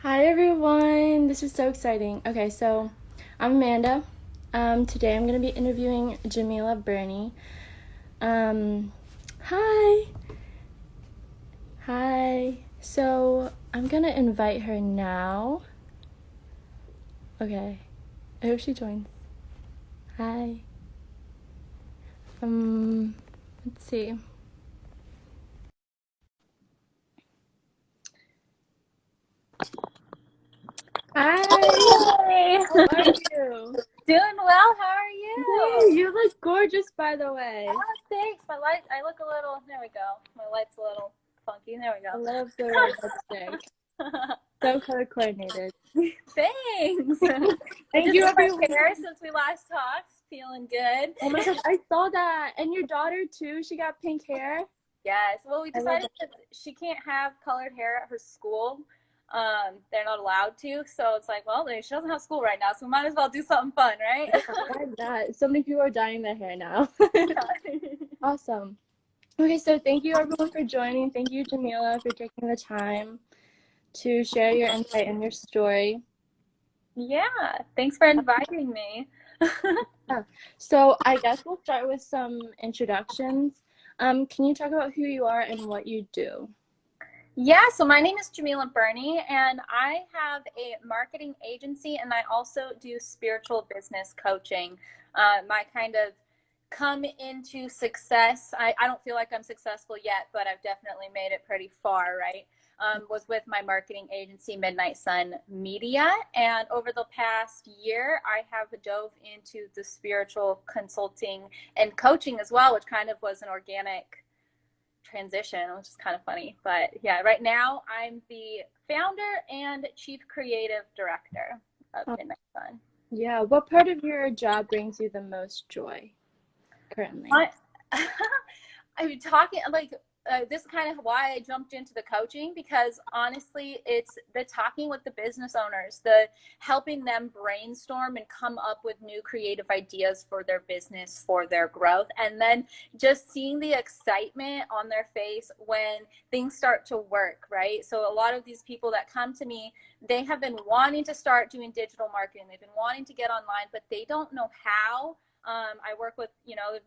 Hi everyone, this is so exciting. Okay, so I'm Amanda. Today I'm going to be interviewing Djemilah Birnie. Um, hi. Hi. So I'm going to invite her now. Okay, I hope she joins. Hi. Let's see. Hi. Hey, How are you? doing well. How are Yay, you? you look gorgeous, by the way. Oh, thanks. My light, I look a little, there we go. My light's a little funky. There we I go. love the red lipstick. So color coordinated. Thanks. I Thank just you, did my everyone. hair since we last talked. Feeling good. Oh my gosh, I saw that. And your daughter too, she got pink hair. Yes. Well, we I love decided that she can't have colored hair at her school. They're not allowed to. So it's like, well, she doesn't have school right now, so we might as well do something fun, right? that. Why not? So many people are dyeing their hair now. Awesome. Okay, so thank you everyone for joining. Thank you, Djemilah, for taking the time to share your insight and your story. Yeah. Thanks for inviting me. Yeah. So I guess we'll start with some introductions. Can you talk about who you are and what you do? Yeah, so my name is Djemilah Birnie, and I have a marketing agency, and I also do spiritual business coaching. My kind of come into success, I don't feel like I'm successful yet, but I've definitely made it pretty far, right? Was with my marketing agency, Midnight Sun Media. And over the past year, I have dove into the spiritual consulting and coaching as well, which kind of was an organic transition, which is kind of funny. But yeah, right now I'm the founder and chief creative director of Midnight Sun. Yeah, what part of your job brings you the most joy currently? I, I'm talking like this is kind of why I jumped into the coaching, because honestly, it's the talking with the business owners, the helping them brainstorm and come up with new creative ideas for their business, for their growth, and then just seeing the excitement on their face when things start to work, right? So a lot of these people that come to me, they have been wanting to start doing digital marketing. They've been wanting to get online, but they don't know how. I work with,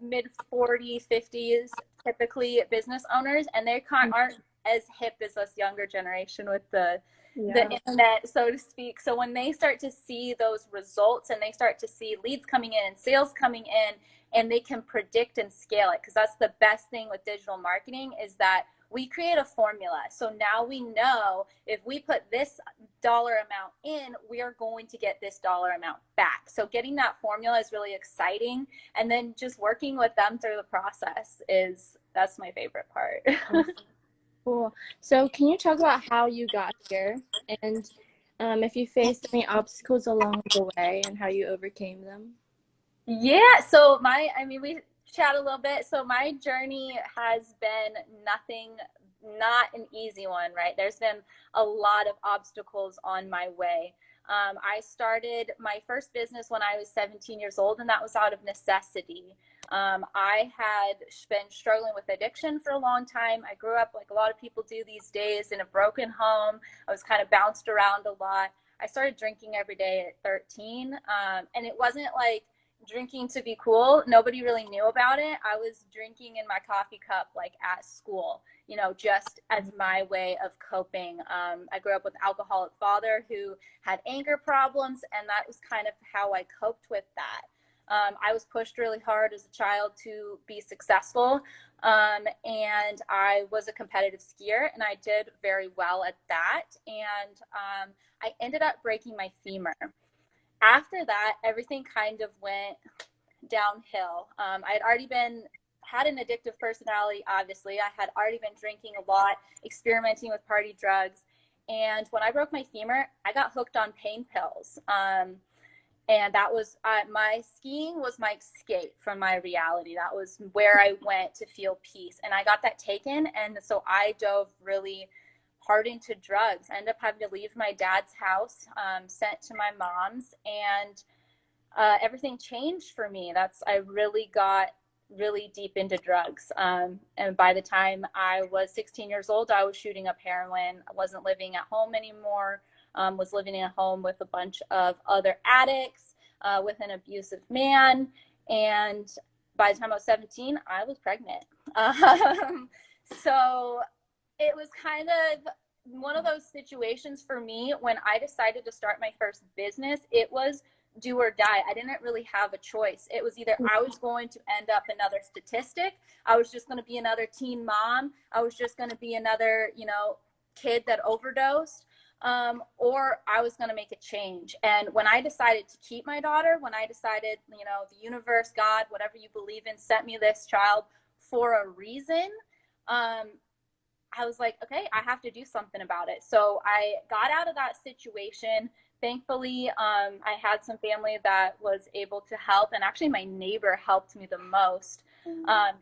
mid 40s, 50s, typically business owners, and they aren't as hip as us younger generation with the Yeah. internet, so to speak. So when they start to see those results and they start to see leads coming in and sales coming in, and they can predict and scale it, because that's the best thing with digital marketing, is that we create a formula. So now we know if we put this dollar amount in, we are going to get this dollar amount back. So getting that formula is really exciting. And then just working with them through the process that's my favorite part. Cool. So, can you talk about how you got here and if you faced any obstacles along the way and how you overcame them? Yeah, so we chat a little bit. So my journey has been not an easy one, right? There's been a lot of obstacles on my way. I started my first business when I was 17 years old, and that was out of necessity. I had been struggling with addiction for a long time. I grew up, like a lot of people do these days, in a broken home. I was kind of bounced around a lot. I started drinking every day at 13, and it wasn't like drinking to be cool. Nobody really knew about it. I was drinking in my coffee cup, like at school, just as my way of coping. I grew up with an alcoholic father who had anger problems, and that was kind of how I coped with that. I was pushed really hard as a child to be successful, and I was a competitive skier, and I did very well at that. And I ended up breaking my femur. After that, everything kind of went downhill. I had already had an addictive personality. Obviously, I had already been drinking a lot, experimenting with party drugs, and when I broke my femur, I got hooked on pain pills. And that was my skiing was my escape from my reality. That was where I went to feel peace, and I got that taken, and so I dove really hard into drugs. I ended up having to leave my dad's house, sent to my mom's, and everything changed for me. I really got really deep into drugs. And by the time I was 16 years old, I was shooting up heroin. I wasn't living at home anymore. was living in a home with a bunch of other addicts, with an abusive man. And by the time I was 17, I was pregnant. So it was kind of one of those situations for me when I decided to start my first business. It was do or die. I didn't really have a choice. It was either I was going to end up another statistic, I was just going to be another teen mom, I was just going to be another, kid that overdosed, or I was going to make a change. And when I decided to keep my daughter, when I decided, the universe, God, whatever you believe in, sent me this child for a reason, I was like, okay, I have to do something about it. So I got out of that situation. Thankfully, I had some family that was able to help. And actually, my neighbor helped me the most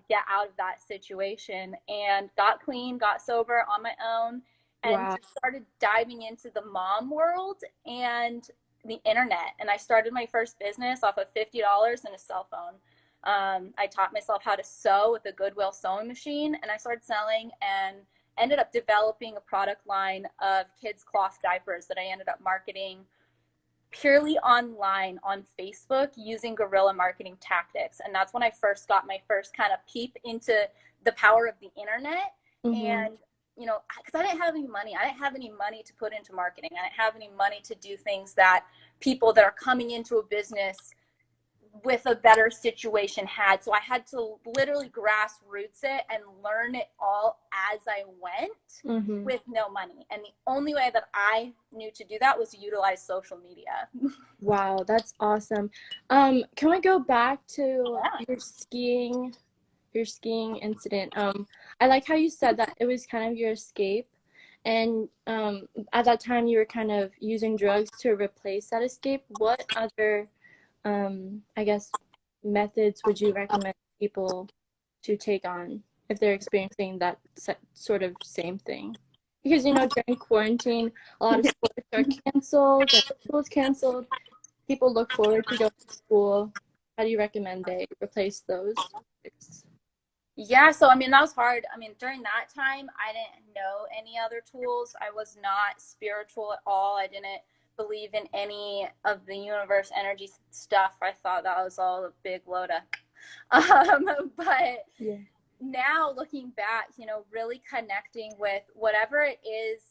get out of that situation, and got clean, got sober on my own, and Wow. just started diving into the mom world and the internet. And I started my first business off of $50 and a cell phone. I taught myself how to sew with a Goodwill sewing machine, and I started selling and ended up developing a product line of kids' cloth diapers that I ended up marketing purely online on Facebook using guerrilla marketing tactics. And that's when I first got my first kind of peep into the power of the internet. Mm-hmm. And, because I didn't have any money. I didn't have any money to put into marketing. I didn't have any money to do things that people that are coming into a business with a better situation had. So I had to literally grassroots it and learn it all as I went with no money. And the only way that I knew to do that was to utilize social media. Wow, that's awesome. Can we go back to Yeah. your skiing incident? I like how you said that it was kind of your escape, and at that time you were kind of using drugs to replace that escape. What other I guess methods would you recommend people to take on if they're experiencing that sort of same thing? Because during quarantine, a lot of sports are canceled, and school's canceled. People look forward to going to school. How do you recommend they replace those? Yeah, so that was hard. During that time, I didn't know any other tools. I was not spiritual at all. I didn't believe in any of the universe energy stuff. I thought that was all a big load of but Yeah. now looking back, really connecting with whatever it is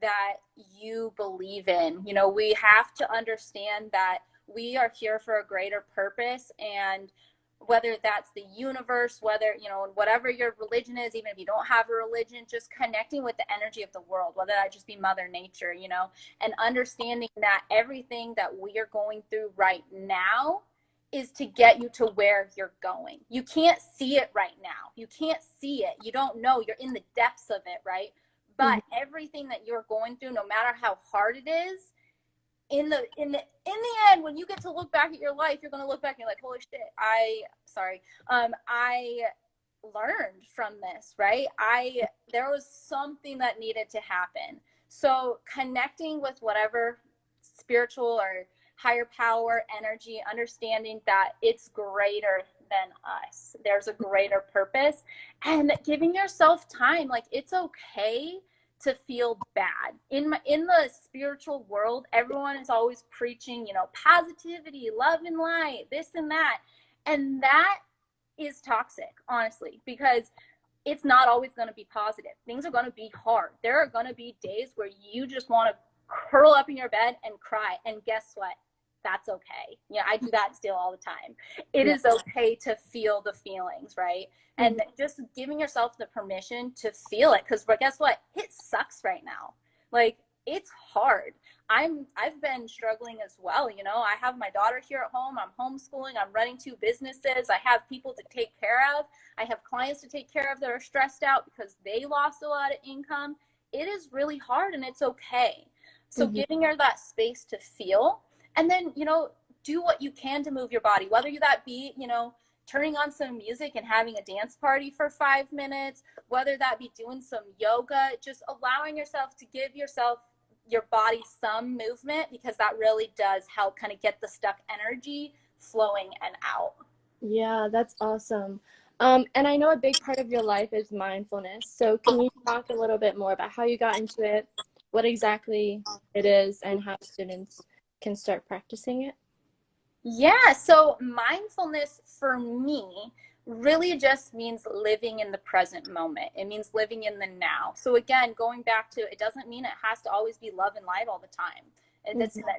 that you believe in. We have to understand that we are here for a greater purpose, and whether that's the universe, whether, whatever your religion is, even if you don't have a religion, just connecting with the energy of the world, whether that just be Mother Nature, and understanding that everything that we are going through right now is to get you to where you're going. You can't see it right now. You can't see it. You don't know. You're in the depths of it, right? But everything that you're going through, no matter how hard it is, in the end, when you get to look back at your life, you're going to look back and you're like, holy shit, I learned from this, right? There was something that needed to happen. So connecting with whatever spiritual or higher power energy, understanding that it's greater than us. There's a greater purpose, and giving yourself time. Like, it's okay to feel bad. In the spiritual world, everyone is always preaching, positivity, love and light, this and that. And that is toxic, honestly, because it's not always going to be positive. Things are going to be hard. There are going to be days where you just want to curl up in your bed and cry. And guess what? That's okay. I do that still all the time. It is okay to feel the feelings, right? And just giving yourself the permission to feel it. Because guess what? It sucks right now. Like, it's hard. I've been struggling as well. I have my daughter here at home. I'm homeschooling. I'm running 2 businesses. I have people to take care of. I have clients to take care of that are stressed out because they lost a lot of income. It is really hard, and it's okay. So giving her that space to feel, and then, do what you can to move your body, whether that be, turning on some music and having a dance party for 5 minutes, whether that be doing some yoga, just allowing yourself to give your body some movement, because that really does help kind of get the stuck energy flowing and out. Yeah, that's awesome. And I know a big part of your life is mindfulness. So can you talk a little bit more about how you got into it, what exactly it is and how students can start practicing it? Yeah, so mindfulness for me really just means living in the present moment. It means living in the now. So again, going back to, it doesn't mean it has to always be love and light all the time.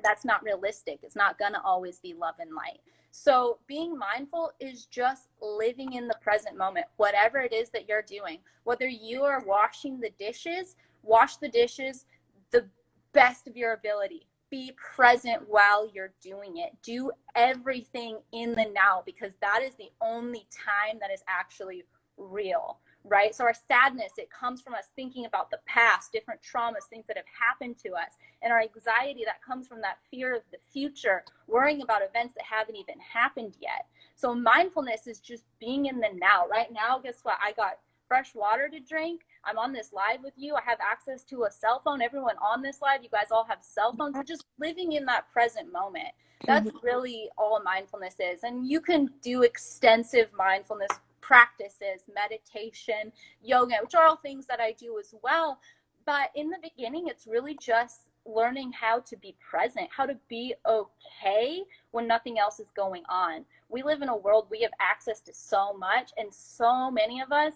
That's not realistic. It's not going to always be love and light. So being mindful is just living in the present moment, whatever it is that you're doing. Whether you are washing the dishes, wash the dishes the best of your ability. Be present while you're doing it. Do everything in the now, because that is the only time that is actually real, right? So our sadness, it comes from us thinking about the past, different traumas, things that have happened to us. And our anxiety, that comes from that fear of the future, worrying about events that haven't even happened yet. So mindfulness is just being in the now. Right now, guess what? I got fresh water to drink. I'm on this live with you. I have access to a cell phone. Everyone on this live, you guys all have cell phones. So just living in that present moment. That's really all mindfulness is. And you can do extensive mindfulness practices, meditation, yoga, which are all things that I do as well. But in the beginning, it's really just learning how to be present, how to be okay when nothing else is going on. We live in a world, we have access to so much, and so many of us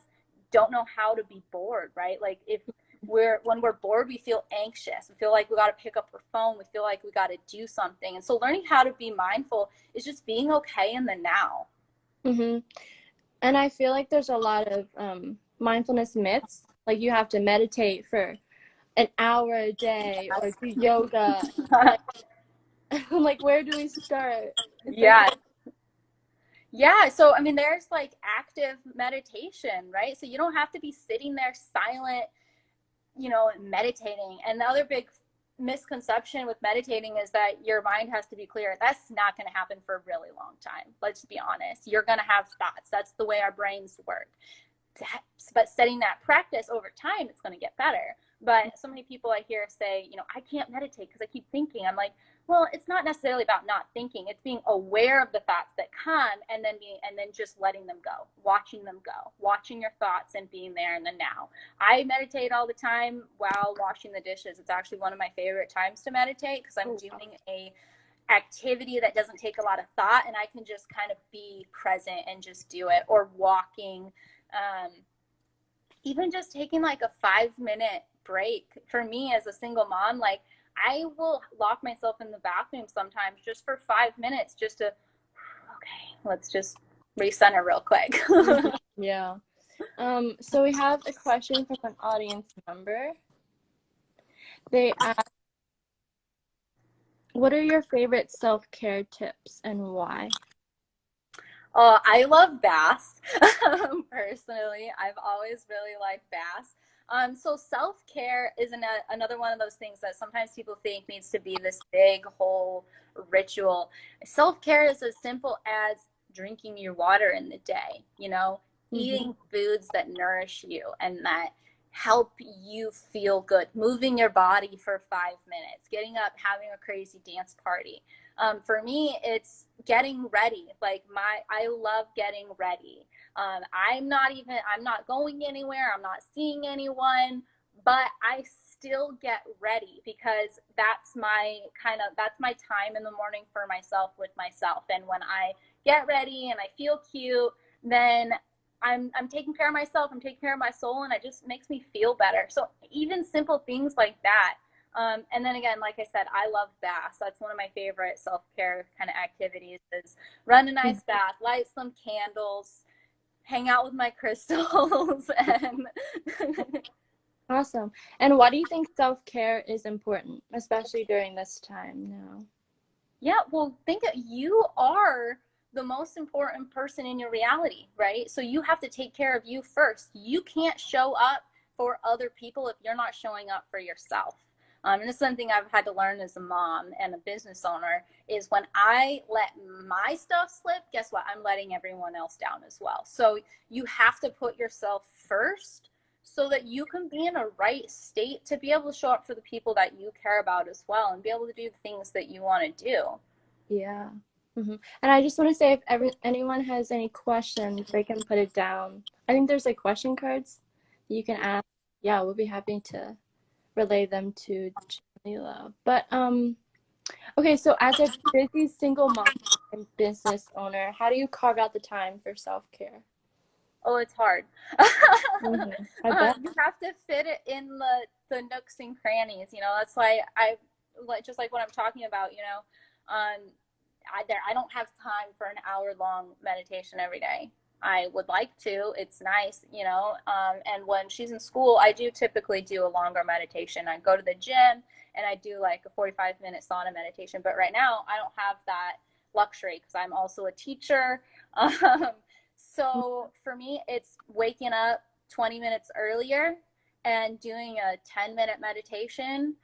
don't know how to be bored, right? Like when we're bored, we feel anxious. We feel like we got to pick up our phone. We feel like we got to do something. And so learning how to be mindful is just being okay in the now. And I feel like there's a lot of mindfulness myths. Like you have to meditate for an hour a day or do yoga. Like, where do we start? Yeah. Yeah. So, I mean, there's like active meditation, right? So you don't have to be sitting there silent, meditating. And the other big misconception with meditating is that your mind has to be clear. That's not going to happen for a really long time. Let's be honest. You're going to have thoughts. That's the way our brains work. But setting that practice over time, it's going to get better. But so many people I hear say, I can't meditate because I keep thinking. I'm like, well, it's not necessarily about not thinking. It's being aware of the thoughts that come and then just letting them go, watching your thoughts and being there in the now. I meditate all the time while washing the dishes. It's actually one of my favorite times to meditate because I'm doing a activity that doesn't take a lot of thought, and I can just kind of be present and just do it. Or walking, even just taking like a 5-minute break. For me as a single mom, like I will lock myself in the bathroom sometimes just for 5 minutes, just to, okay, let's just recenter real quick. Yeah. So we have a question from an audience member. They ask, what are your favorite self-care tips and why? I love baths. Personally, I've always really liked baths. So self-care is another one of those things that sometimes people think needs to be this big whole ritual. Self-care is as simple as drinking your water in the day, eating foods that nourish you and that help you feel good, moving your body for 5 minutes, getting up, having a crazy dance party. For me, it's getting ready. I love getting ready. I'm not going anywhere. I'm not seeing anyone, but I still get ready because that's my time in the morning for myself with myself. And when I get ready and I feel cute, then I'm taking care of myself. I'm taking care of my soul, and it just makes me feel better. So even simple things like that. And then again, like I said, I love baths. That's one of my favorite self-care kind of activities is run a nice bath, light some candles, hang out with my crystals. And Awesome. And why do you think self-care is important, especially during this time now? Yeah, well, think that you are the most important person in your reality, right? So you have to take care of you first. You can't show up for other people if you're not showing up for yourself. And this is something I've had to learn as a mom and a business owner is when I let my stuff slip, guess what? I'm letting everyone else down as well. So you have to put yourself first so that you can be in a right state to be able to show up for the people that you care about as well and be able to do the things that you want to do. Yeah. And I just want to say, if anyone has any questions, they can put it down. I think there's like question cards you can ask. Yeah, we'll be happy to relay them to Djemilah. But okay, so as a busy single mom and business owner, how do you carve out the time for self-care? Oh, it's hard. I bet. You have to fit it in the nooks and crannies, you know. That's why I like, just like what I'm talking about, you know, I don't have time for an hour-long meditation every day. I would like to. It's nice, you know. And when she's in school, I do typically do a longer meditation. I go to the gym and I do like a 45-minute sauna meditation. But right now, I don't have that luxury because I'm also a teacher. So for me, it's waking up 20 minutes earlier and doing a 10-minute meditation,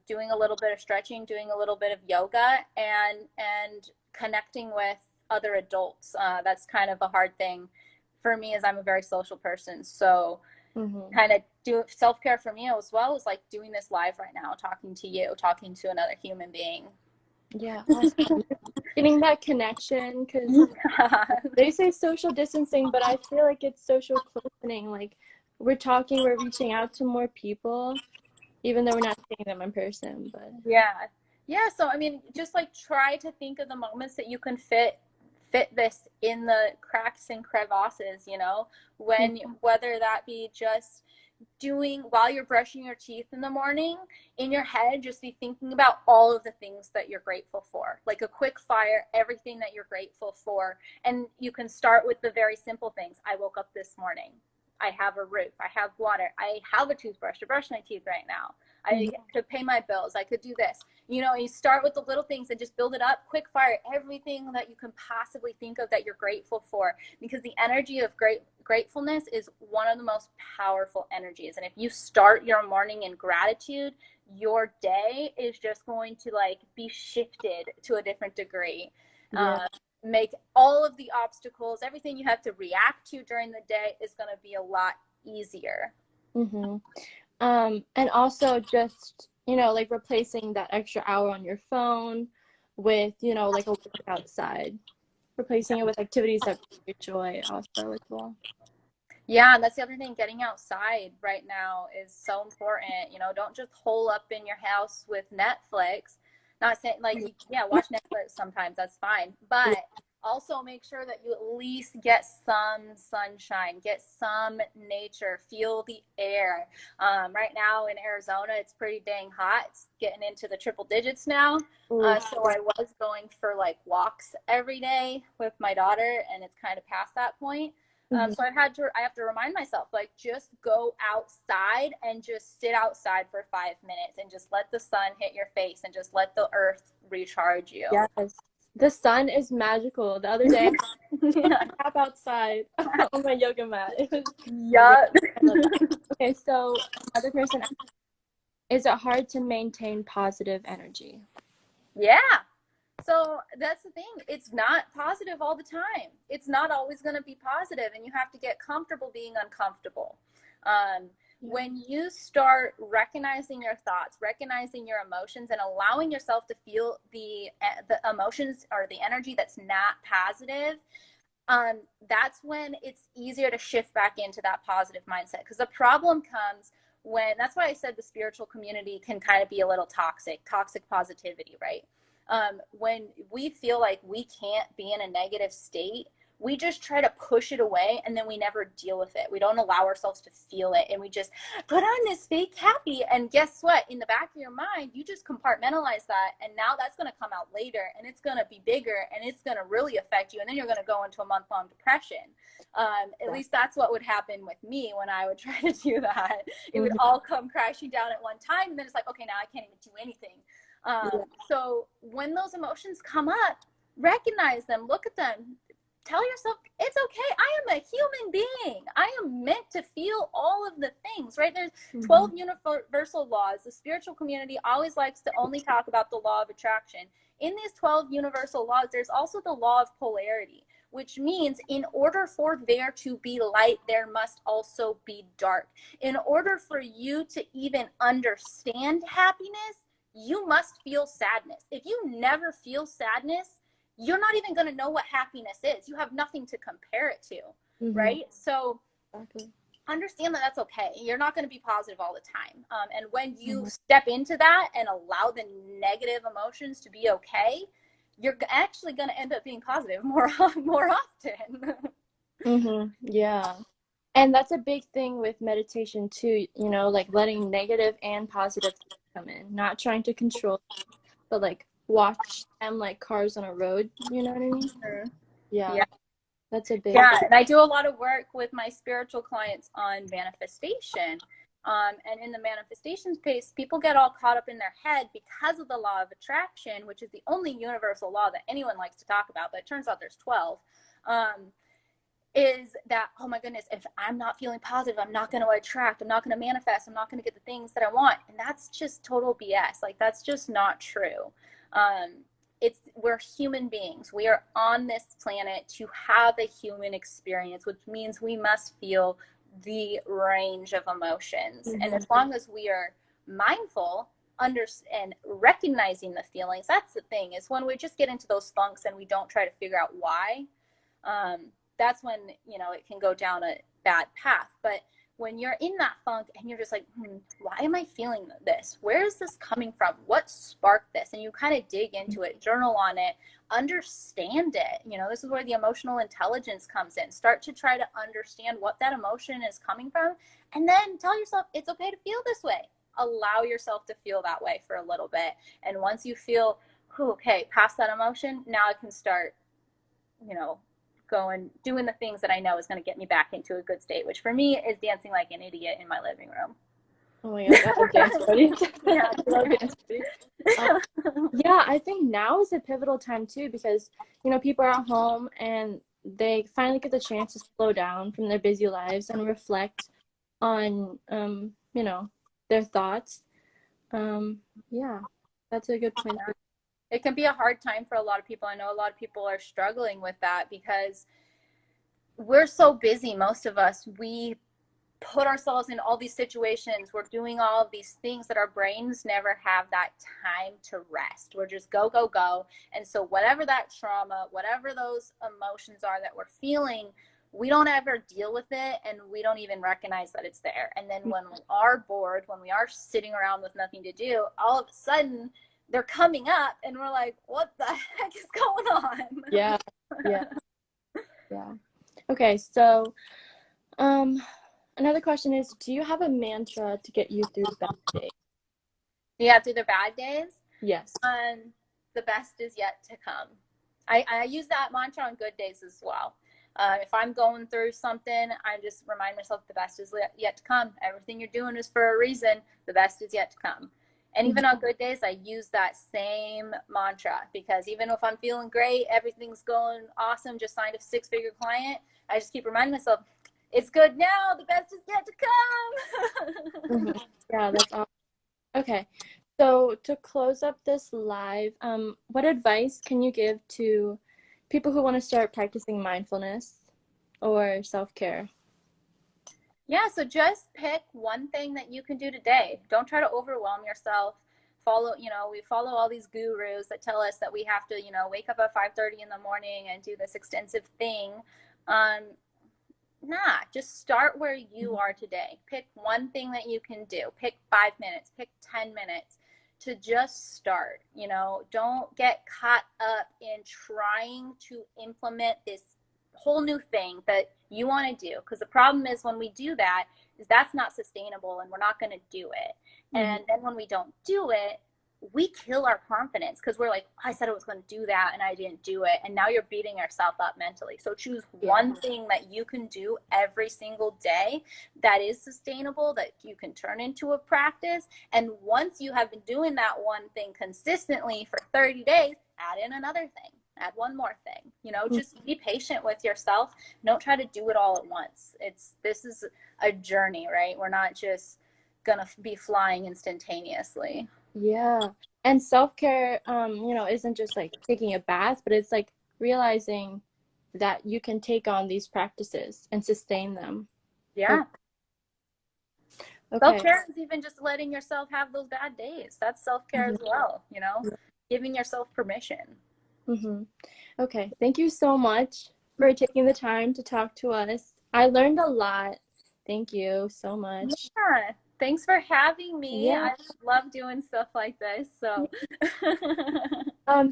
doing a little bit of stretching, doing a little bit of yoga, and connecting with other adults. That's kind of a hard thing for me, as I'm a very social person. So kind of do self-care for me as well is like doing this live right now, talking to you, talking to another human being. Yeah, awesome. Getting that connection, because they say social distancing, but I feel like it's social closening. Like we're talking, we're reaching out to more people, even though we're not seeing them in person. But yeah. So I mean, just like try to think of the moments that you can fit this in the cracks and crevasses. You know, when whether that be just doing while you're brushing your teeth in the morning, in your head, just be thinking about all of the things that you're grateful for, like a quick fire, everything that you're grateful for. And you can start with the very simple things. I woke up this morning. I have a roof. I have water. I have a toothbrush to brush my teeth right now. I could pay my bills. I could do this. You know, you start with the little things and just build it up. Quick fire, everything that you can possibly think of that you're grateful for, because the energy of gratefulness is one of the most powerful energies. And if you start your morning in gratitude, your day is just going to like be shifted to a different degree. Make all of the obstacles, everything you have to react to during the day is going to be a lot easier. And also just, you know, like replacing that extra hour on your phone with, you know, like a work outside, replacing it with activities that bring you joy also as well. Yeah, and that's the other thing. Getting outside right now is so important. You know, don't just hole up in your house with Netflix. Not saying like, watch Netflix sometimes, that's fine. But also make sure that you at least get some sunshine, get some nature, feel the air. Right now in Arizona, it's pretty dang hot. It's getting into the triple digits now. So I was going for like walks every day with my daughter, and it's kind of past that point. So I have to remind myself, like, just go outside and just sit outside for 5 minutes and just let the sun hit your face and just let the earth recharge you. Yes. The sun is magical. The other day, I tap outside on my yoga mat. Okay, so another person, is it hard to maintain positive energy? Yeah. So that's the thing. It's not positive all the time. It's not always going to be positive, and you have to get comfortable being uncomfortable. When you start recognizing your thoughts, recognizing your emotions, and allowing yourself to feel the emotions or the energy that's not positive, that's when it's easier to shift back into that positive mindset. Because the problem comes when, that's why I said the spiritual community can kind of be a little toxic positivity, right? When we feel like we can't be in a negative state, we just try to push it away, and then we never deal with it. We don't allow ourselves to feel it, and we just put on this fake happy. And guess what? In the back of your mind, you just compartmentalize that, and now that's going to come out later, and it's going to be bigger, and it's going to really affect you, and then you're going to go into a month-long depression. At least that's what would happen with me when I would try to do that. It would all come crashing down at one time, and then it's like, okay, now I can't even do anything. So when those emotions come up, recognize them, look at them, tell yourself it's okay. I am a human being. I am meant to feel all of the things, right? There's 12 universal laws. The spiritual community always likes to only talk about the law of attraction. In these 12 universal laws, there's also the law of polarity, which means in order for there to be light, there must also be dark. In order for you to even understand happiness, you must feel sadness. If you never feel sadness, you're not even going to know what happiness is. You have nothing to compare it to, right? So understand that that's okay. You're not going to be positive all the time. And when you step into that and allow the negative emotions to be okay, you're actually going to end up being positive more often. Yeah. And that's a big thing with meditation too, you know, like letting negative and positive come in, not trying to control, but like watch them like cars on a road, you know what I mean? Yeah, Yeah. that's a big Yeah, and I do a lot of work with my spiritual clients on manifestation. And in the manifestation space, people get all caught up in their head because of the law of attraction, which is the only universal law that anyone likes to talk about, but it turns out there's 12. Is that, oh my goodness, if I'm not feeling positive, I'm not going to attract, I'm not going to manifest, I'm not going to get the things that I want. And that's just total BS. Like, that's just not true. We're human beings. We are on this planet to have a human experience, which means we must feel the range of emotions. And as long as we are mindful and recognizing the feelings, that's the thing, is when we just get into those funks and we don't try to figure out why, that's when, you know, it can go down a bad path. But when you're in that funk and you're just like, why am I feeling this? Where is this coming from? What sparked this? And you kind of dig into it, journal on it, understand it. You know, this is where the emotional intelligence comes in. Start to try to understand what that emotion is coming from, and then tell yourself it's okay to feel this way. Allow yourself to feel that way for a little bit. And once you feel, okay, past that emotion, now I can start, you know, doing the things that I know is going to get me back into a good state, which for me is dancing like an idiot in my living room. Oh my gosh, I love dance parties. Yeah, I love dance parties. Yeah, I think now is a pivotal time too, because, you know, people are at home and they finally get the chance to slow down from their busy lives and reflect on, you know, their thoughts. Yeah, that's a good point. It can be a hard time for a lot of people. I know a lot of people are struggling with that because we're so busy. Most of us, we put ourselves in all these situations. We're doing all of these things that our brains never have that time to rest. We're just go, go, go. And so whatever that trauma, whatever those emotions are that we're feeling, we don't ever deal with it, and we don't even recognize that it's there. And then when we are bored, when we are sitting around with nothing to do, all of a sudden they're coming up and we're like, what the heck is going on? Yeah. Okay, so another question is, do you have a mantra to get you through bad days? Yeah, through the bad days? Yes. The best is yet to come. I use that mantra on good days as well. If I'm going through something, I just remind myself the best is yet to come. Everything you're doing is for a reason. The best is yet to come. And even on good days, I use that same mantra, because even if I'm feeling great, everything's going awesome, just signed a 6-figure client, I just keep reminding myself, it's good now, the best is yet to come. Yeah, that's awesome. Okay, so to close up this live, what advice can you give to people who want to start practicing mindfulness or self-care? Yeah, so just pick one thing that you can do today. Don't try to overwhelm yourself. We follow all these gurus that tell us that we have to, wake up at 5:30 in the morning and do this extensive thing. Just start where you are today. Pick one thing that you can do. Pick 5 minutes, pick 10 minutes to just start. Don't get caught up in trying to implement this whole new thing that you want to do, because the problem is when we do that is that's not sustainable and we're not going to do it. And then when we don't do it, we kill our confidence, because we're like, I said I was going to do that and I didn't do it, and now you're beating yourself up mentally. So choose one thing that you can do every single day that is sustainable, that you can turn into a practice. And once you have been doing that one thing consistently for 30 days, add in another thing, add one more thing. Just be patient with yourself. Don't try to do it all at once. This is a journey, right? We're not just gonna be flying instantaneously. Yeah. And self-care, isn't just like taking a bath, but it's like realizing that you can take on these practices and sustain them. Yeah. Okay. Self-care is even just letting yourself have those bad days. That's self-care as well, giving yourself permission. Okay. Thank you so much for taking the time to talk to us. I learned a lot, Thank you so much. Yeah. Thanks for having me. Yeah. I love doing stuff like this. So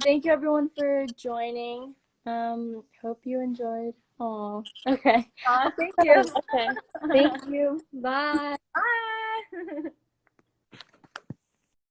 Thank you everyone for joining. Hope you enjoyed. Oh, okay. thank you. Okay. Thank you. Bye.